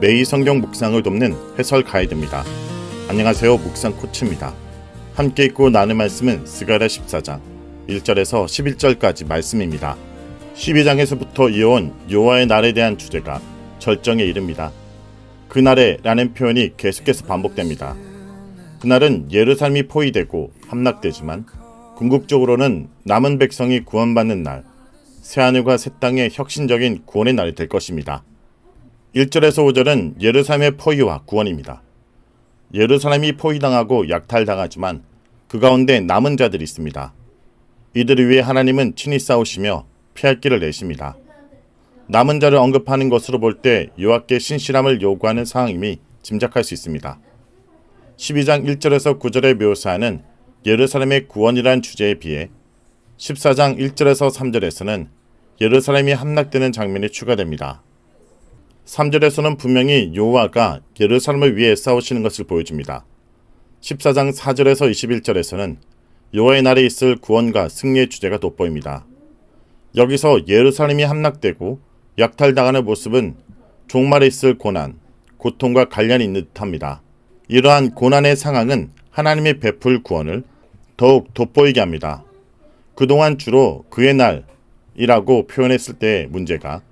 매일 성경 묵상을 돕는 해설 가이드입니다. 안녕하세요. 묵상 코치입니다. 함께 읽고 나눌 말씀은 스가랴 14장 1절에서 11절까지 말씀입니다. 12장에서부터 이어온 여호와의 날에 대한 주제가 절정에 이릅니다. 그날에 라는 표현이 계속해서 반복됩니다. 그날은 예루살렘이 포위되고 함락되지만 궁극적으로는 남은 백성이 구원받는 날, 새하늘과 새 땅의 혁신적인 구원의 날이 될 것입니다. 1절에서 5절은 예루살렘의 포위와 구원입니다. 예루살렘이 포위당하고 약탈당하지만 그 가운데 남은 자들이 있습니다. 이들을 위해 하나님은 친히 싸우시며 피할 길을 내십니다. 남은 자를 언급하는 것으로 볼 때 여호와께 신실함을 요구하는 상황임이 짐작할 수 있습니다. 12장 1절에서 9절의 묘사하는 예루살렘의 구원이란 주제에 비해 14장 1절에서 3절에서는 예루살렘이 함락되는 장면이 추가됩니다. 3절에서는 분명히 여호와가 예루살렘을 위해 싸우시는 것을 보여줍니다. 14장 4절에서 21절에서는 여호와의 날에 있을 구원과 승리의 주제가 돋보입니다. 여기서 예루살렘이 함락되고 약탈당하는 모습은 종말에 있을 고난, 고통과 관련이 있는 듯합니다. 이러한 고난의 상황은 하나님의 베풀 구원을 더욱 돋보이게 합니다. 그동안 주로 그의 날이라고 표현했을 때의 문제가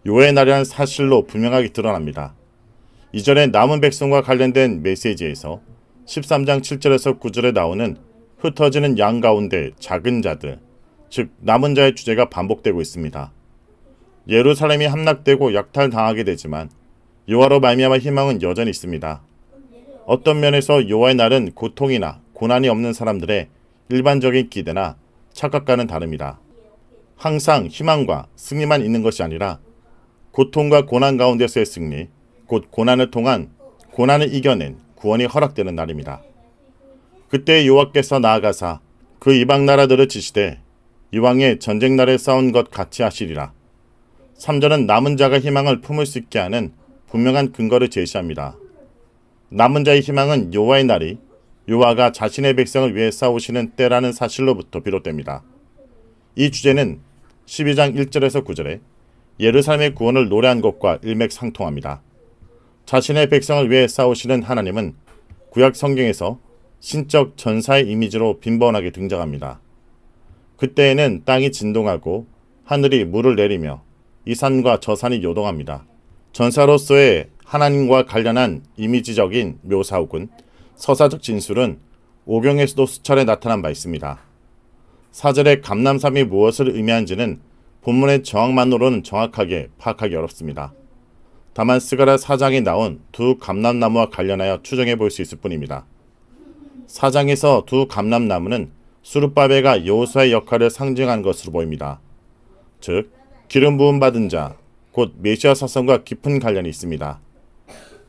여호와의 날이라는 사실로 분명하게 드러납니다. 이전에 남은 백성과 관련된 메시지에서 13장 7절에서 9절에 나오는 흩어지는 양 가운데 작은 자들, 즉 남은 자의 주제가 반복되고 있습니다. 예루살렘이 함락되고 약탈당하게 되지만 여호와로 말미암아 희망은 여전히 있습니다. 어떤 면에서 여호와의 날은 고통이나 고난이 없는 사람들의 일반적인 기대나 착각과는 다릅니다. 항상 희망과 승리만 있는 것이 아니라 고통과 고난 가운데서의 승리, 곧 고난을 통한 고난을 이겨낸 구원이 허락되는 날입니다. 그때 여호와께서 나아가사 그 이방 나라들을 지시되 이왕의 전쟁 날에 싸운 것 같이 하시리라. 3절은 남은 자가 희망을 품을 수 있게 하는 분명한 근거를 제시합니다. 남은 자의 희망은 여호와의 날이 여호와가 자신의 백성을 위해 싸우시는 때라는 사실로부터 비롯됩니다. 이 주제는 12장 1절에서 9절에 예루살렘의 구원을 노래한 것과 일맥상통합니다. 자신의 백성을 위해 싸우시는 하나님은 구약 성경에서 신적 전사의 이미지로 빈번하게 등장합니다. 그때에는 땅이 진동하고 하늘이 물을 내리며 이 산과 저 산이 요동합니다. 전사로서의 하나님과 관련한 이미지적인 묘사 혹은 서사적 진술은 오경에서도 수차례 나타난 바 있습니다. 4절의 감람삼이 무엇을 의미하는지는 본문의 정황만으로는 정확하게 파악하기 어렵습니다. 다만 스가랴 4장에 나온 두 감람나무와 관련하여 추정해 볼 수 있을 뿐입니다. 4장에서 두 감람나무는 수룹바벨과 여호수아의 역할을 상징하는 것으로 보입니다. 즉 기름 부음 받은 자, 곧 메시아 사성과 깊은 관련이 있습니다.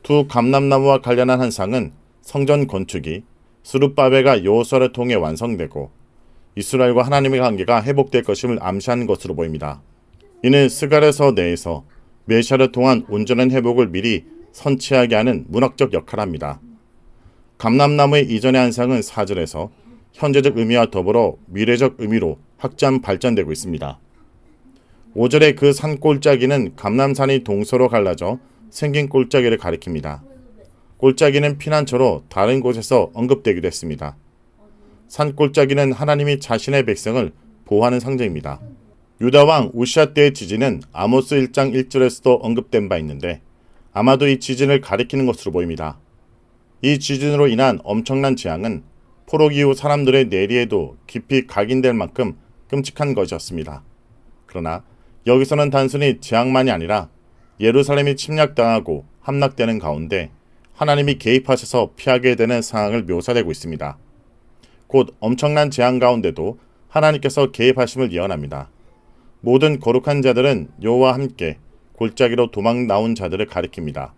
두 감람나무와 관련한 한상은 성전 건축이 수룹바벨과 여호수아를 통해 완성되고 이스라엘과 하나님의 관계가 회복될 것임을 암시하는 것으로 보입니다. 이는 스가랴서 내에서 메시아를 통한 온전한 회복을 미리 선취하게 하는 문학적 역할을 합니다. 감람나무의 이전의 한상은 4절에서 현재적 의미와 더불어 미래적 의미로 확장 발전되고 있습니다. 5절의 그 산 꼴짜기는 감람산이 동서로 갈라져 생긴 꼴짜기를 가리킵니다. 꼴짜기는 피난처로 다른 곳에서 언급되기도 했습니다. 산 꼴짜기는 하나님이 자신의 백성을 보호하는 상징입니다. 유다왕 우시아 때의 지진은 아모스 1장 1절에서도 언급된 바 있는데 아마도 이 지진을 가리키는 것으로 보입니다. 이 지진으로 인한 엄청난 재앙은 포로기 이후 사람들의 내리에도 깊이 각인될 만큼 끔찍한 것이었습니다. 그러나 여기서는 단순히 재앙만이 아니라 예루살렘이 침략당하고 함락되는 가운데 하나님이 개입하셔서 피하게 되는 상황을 묘사되고 있습니다. 곧 엄청난 재앙 가운데도 하나님께서 개입하심을 예언합니다. 모든 거룩한 자들은 여호와와 함께 골짜기로 도망 나온 자들을 가리킵니다.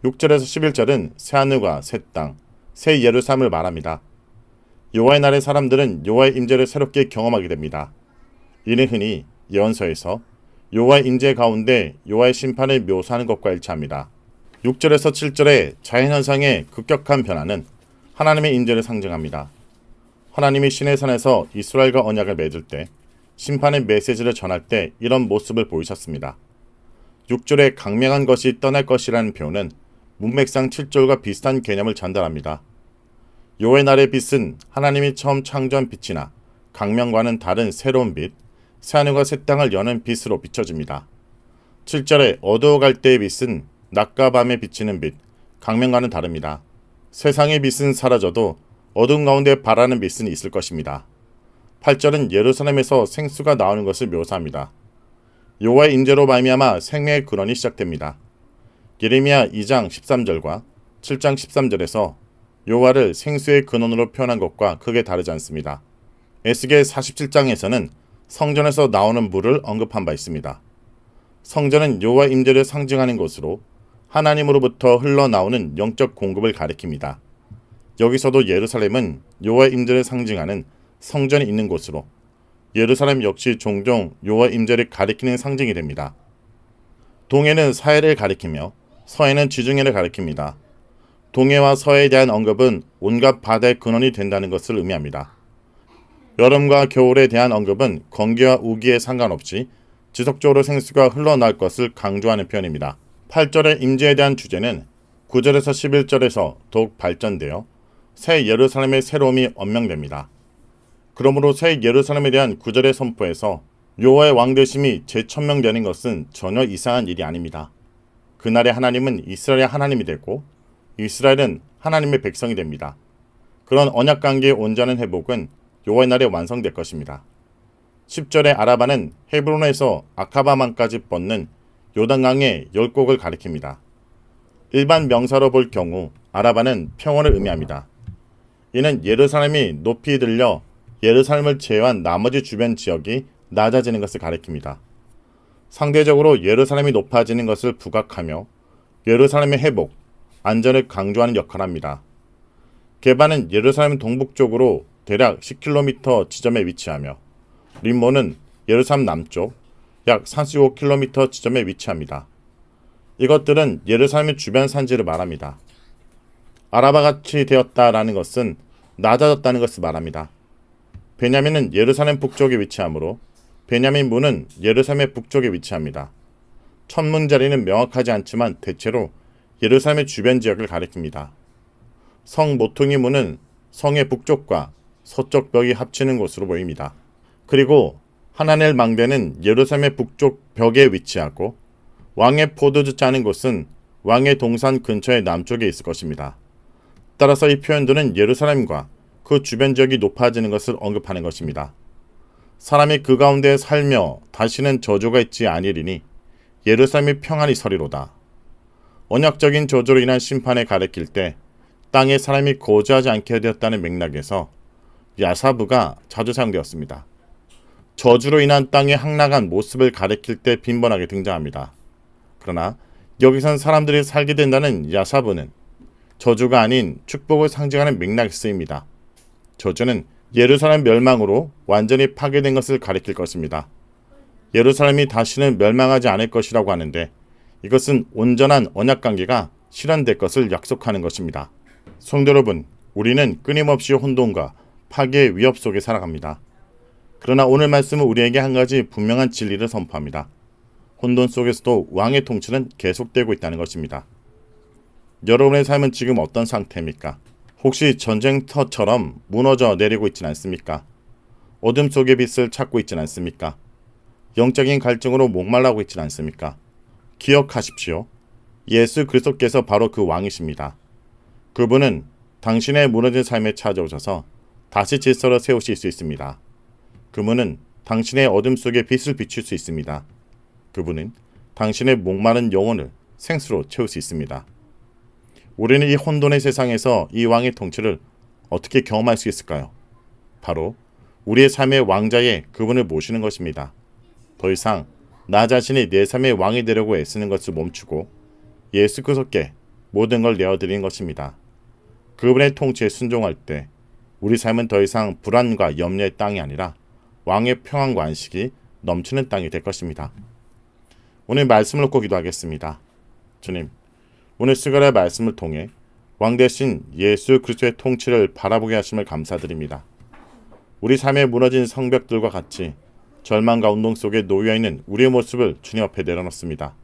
6절에서 11절은 새하늘과 새 땅, 새 예루살렘을 말합니다. 여호와의 날의 사람들은 여호와의 임재를 새롭게 경험하게 됩니다. 이는 흔히 예언서에서 여호와의 임재 가운데 여호와의 심판을 묘사하는 것과 일치합니다. 6절에서 7절의 자연현상의 급격한 변화는 하나님의 임재를 상징합니다. 하나님이 시내산에서 이스라엘과 언약을 맺을 때 심판의 메시지를 전할 때 이런 모습을 보이셨습니다. 6절의 강명한 것이 떠날 것이라는 표현은 문맥상 7절과 비슷한 개념을 전달합니다. 여호와의 날의 빛은 하나님이 처음 창조한 빛이나 강명과는 다른 새로운 빛, 새하늘과 새 땅을 여는 빛으로 비춰집니다. 7절의 어두워갈 때의 빛은 낮과 밤에 비치는 빛, 강명과는 다릅니다. 세상의 빛은 사라져도 어둠 가운데 발하는 빛은 있을 것입니다. 8절은 예루살렘에서 생수가 나오는 것을 묘사합니다. 여호와의 임재로 말미암아 생명의 근원이 시작됩니다. 예레미야 2장 13절과 7장 13절에서 여호와를 생수의 근원으로 표현한 것과 크게 다르지 않습니다. 에스겔 47장에서는 성전에서 나오는 물을 언급한 바 있습니다. 성전은 여호와의 임재를 상징하는 것으로 하나님으로부터 흘러나오는 영적 공급을 가리킵니다. 여기서도 예루살렘은 여호와의 임재를 상징하는 성전이 있는 곳으로 예루살렘 역시 종종 여호와의 임재를 가리키는 상징이 됩니다. 동해는 사해를 가리키며 서해는 지중해를 가리킵니다. 동해와 서해에 대한 언급은 온갖 바다의 근원이 된다는 것을 의미합니다. 여름과 겨울에 대한 언급은 건기와 우기에 상관없이 지속적으로 생수가 흘러나올 것을 강조하는 표현입니다. 8절의 임재에 대한 주제는 9절에서 11절에서 더욱 발전되어 새 예루살렘의 새로움이 언명됩니다. 그러므로 새 예루살렘에 대한 9절의 선포에서 여호와의 왕되심이 재천명되는 것은 전혀 이상한 일이 아닙니다. 그날의 하나님은 이스라엘의 하나님이 되고 이스라엘은 하나님의 백성이 됩니다. 그런 언약관계의 온전한 회복은 여호와의 날에 완성될 것입니다. 10절의 아라바는 헤브론에서 아카바만까지 뻗는 요단강의 10곡을 가리킵니다. 일반 명사로 볼 경우 아라바는 평원을 의미합니다. 이는 예루살렘이 높이 들려 예루살렘을 제외한 나머지 주변 지역이 낮아지는 것을 가리킵니다. 상대적으로 예루살렘이 높아지는 것을 부각하며 예루살렘의 회복, 안전을 강조하는 역할을 합니다. 게바는 예루살렘 동북쪽으로 대략 10km 지점에 위치하며 림몬은 예루살렘 남쪽 약 45km 지점에 위치합니다. 이것들은 예루살렘의 주변 산지를 말합니다. 아라바같이 되었다라는 것은 낮아졌다는 것을 말합니다. 베냐민은 예루살렘 북쪽에 위치하므로 베냐민 문은 예루살렘의 북쪽에 위치합니다. 천문 자리는 명확하지 않지만 대체로 예루살렘의 주변 지역을 가리킵니다. 성 모퉁이 문은 성의 북쪽과 서쪽 벽이 합치는 곳으로 보입니다. 그리고 하나넬 망대는 예루살렘의 북쪽 벽에 위치하고 왕의 포도주 짜는 곳은 왕의 동산 근처의 남쪽에 있을 것입니다. 따라서 이 표현들은 예루살렘과 그 주변 지역이 높아지는 것을 언급하는 것입니다. 사람이 그 가운데 살며 다시는 저주가 있지 아니리니 예루살렘이 평안히 서리로다. 언약적인 저주로 인한 심판에 가리킬 때 땅에 사람이 거주하지 않게 되었다는 맥락에서 야사부가 자주 사용되었습니다. 저주로 인한 땅의 향락한 모습을 가리킬 때 빈번하게 등장합니다. 그러나 여기선 사람들이 살게 된다는 야사부는 저주가 아닌 축복을 상징하는 맥락에 쓰입니다. 저주는 예루살렘 멸망으로 완전히 파괴된 것을 가리킬 것입니다. 예루살렘이 다시는 멸망하지 않을 것이라고 하는데 이것은 온전한 언약관계가 실현될 것을 약속하는 것입니다. 성도 여러분, 우리는 끊임없이 혼돈과 파괴의 위협 속에 살아갑니다. 그러나 오늘 말씀은 우리에게 한 가지 분명한 진리를 선포합니다. 혼돈 속에서도 왕의 통치는 계속되고 있다는 것입니다. 여러분의 삶은 지금 어떤 상태입니까? 혹시 전쟁터처럼 무너져 내리고 있진 않습니까? 어둠 속의 빛을 찾고 있진 않습니까? 영적인 갈증으로 목말라고 있진 않습니까? 기억하십시오. 예수 그리스도께서 바로 그 왕이십니다. 그분은 당신의 무너진 삶에 찾아오셔서 다시 질서를 세우실 수 있습니다. 그분은 당신의 어둠 속에 빛을 비출 수 있습니다. 그분은 당신의 목마른 영혼을 생수로 채울 수 있습니다. 우리는 이 혼돈의 세상에서 이 왕의 통치를 어떻게 경험할 수 있을까요? 바로 우리의 삶의 왕자의 그분을 모시는 것입니다. 더 이상 나 자신이 내 삶의 왕이 되려고 애쓰는 것을 멈추고 예수 그리스도께 모든 걸 내어드리는 것입니다. 그분의 통치에 순종할 때 우리 삶은 더 이상 불안과 염려의 땅이 아니라 왕의 평안과 안식이 넘치는 땅이 될 것입니다. 오늘 말씀을 놓고 기도하겠습니다. 주님, 오늘 스가랴 말씀을 통해 왕 대신 예수 그리스도의 통치를 바라보게 하심을 감사드립니다. 우리 삶에 무너진 성벽들과 같이 절망과 운동 속에 놓여있는 우리의 모습을 주님 앞에 내려놓습니다.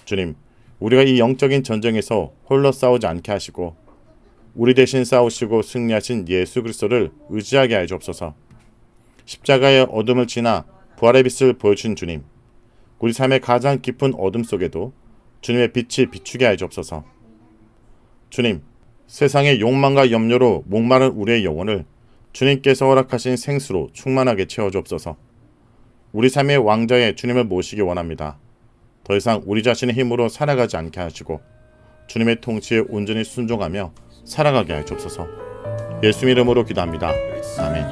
주님, 우리가 이 영적인 전쟁에서 홀로 싸우지 않게 하시고 우리 대신 싸우시고 승리하신 예수 그리스도를 의지하게 하여 주옵소서. 십자가의 어둠을 지나 부활의 빛을 보여주신 주님, 우리 삶의 가장 깊은 어둠 속에도 주님의 빛이 비추게 하여 주옵소서. 주님, 세상의 욕망과 염려로 목마른 우리의 영혼을 주님께서 허락하신 생수로 충만하게 채워주옵소서. 우리 삶의 왕좌에 주님을 모시기 원합니다. 더 이상 우리 자신의 힘으로 살아가지 않게 하시고 주님의 통치에 온전히 순종하며 살아가게 하여 주옵소서. 예수 이름으로 기도합니다. 아멘.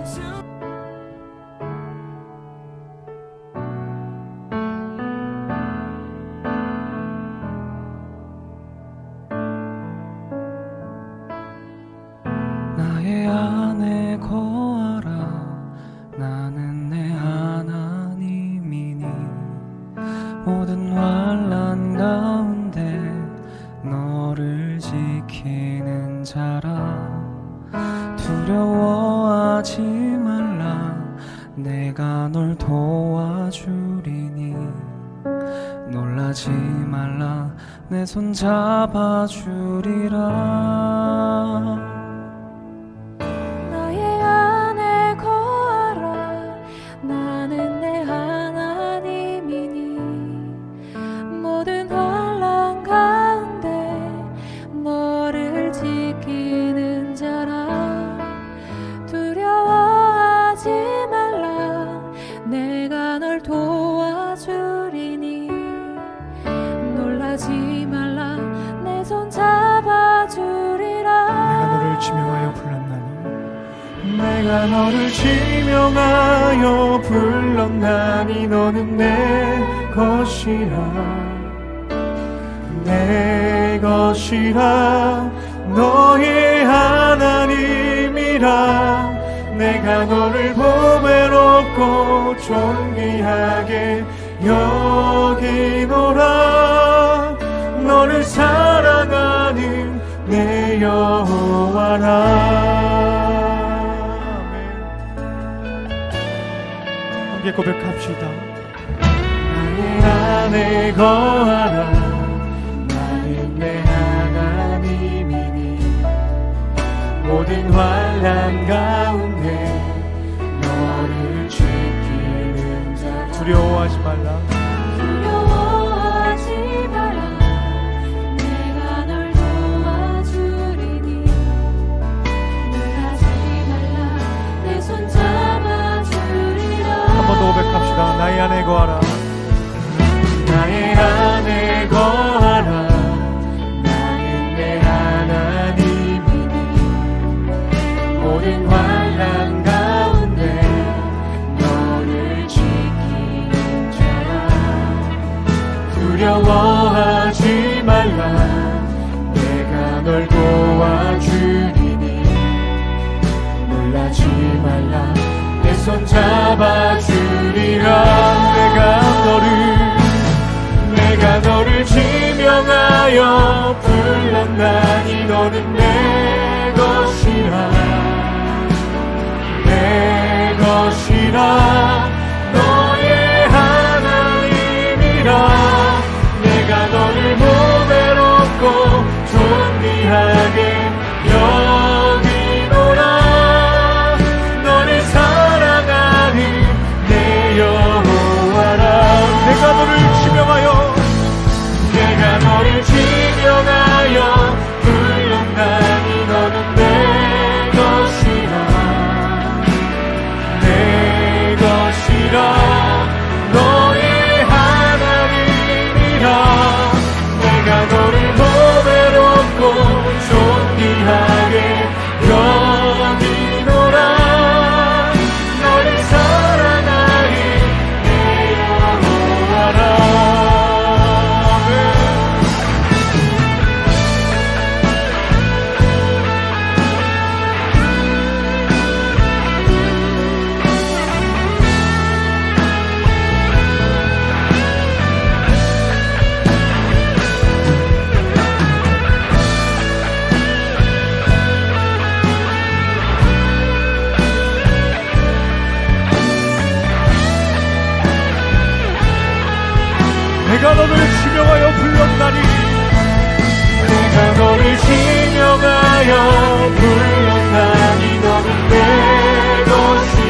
나의 안에 거하라. 나는 내 하나님이니 모든 환난 가운데 너를 지키는 자라. 두려워하지 말라. 내가 널 도와주리니 놀라지 말라. 내 손 잡아주리라. 내가 너를 지명하여 불렀나니 너는 내 것이라. 내 것이라. 너의 하나님이라. 내가 너를 보배롭고 존귀하게 여기노라. 너를 사랑하는 내 여호와라. 함께 고백합시다. 나의 안에 거하라. 나는 내 하나님이니 모든 환난 가운데 너를 지키는 자. 두려워하지 말라. 두려워하지 말라. 내가 널 도와주리니 놀라지 말라. 내 손 잡아주리라. 한 번 더 고백합시다. 나의 안에 거하라. 나의 안에 거하라. 나는 내 하나님이니 모든 환난 가운데 너를 지키는 자라. 두려워하지 말라. 내가 널 도와주리니 놀라지 말라. 내 손 잡아주리라. 내가 너를 지명하여 불렀나니 너는 내 것이라. 내 것이라. 너의 하나님이라. 내가 너를 보배롭고 존귀하게 여기노라. 너를 사랑하는 내 여호와라. 내가 너를 지명하여 불렀나니 너는 내 것이라. 내 것 내가 너를 지명하여 불렀나니 내가 너를 지명하여 불렀나니 너는 내 것이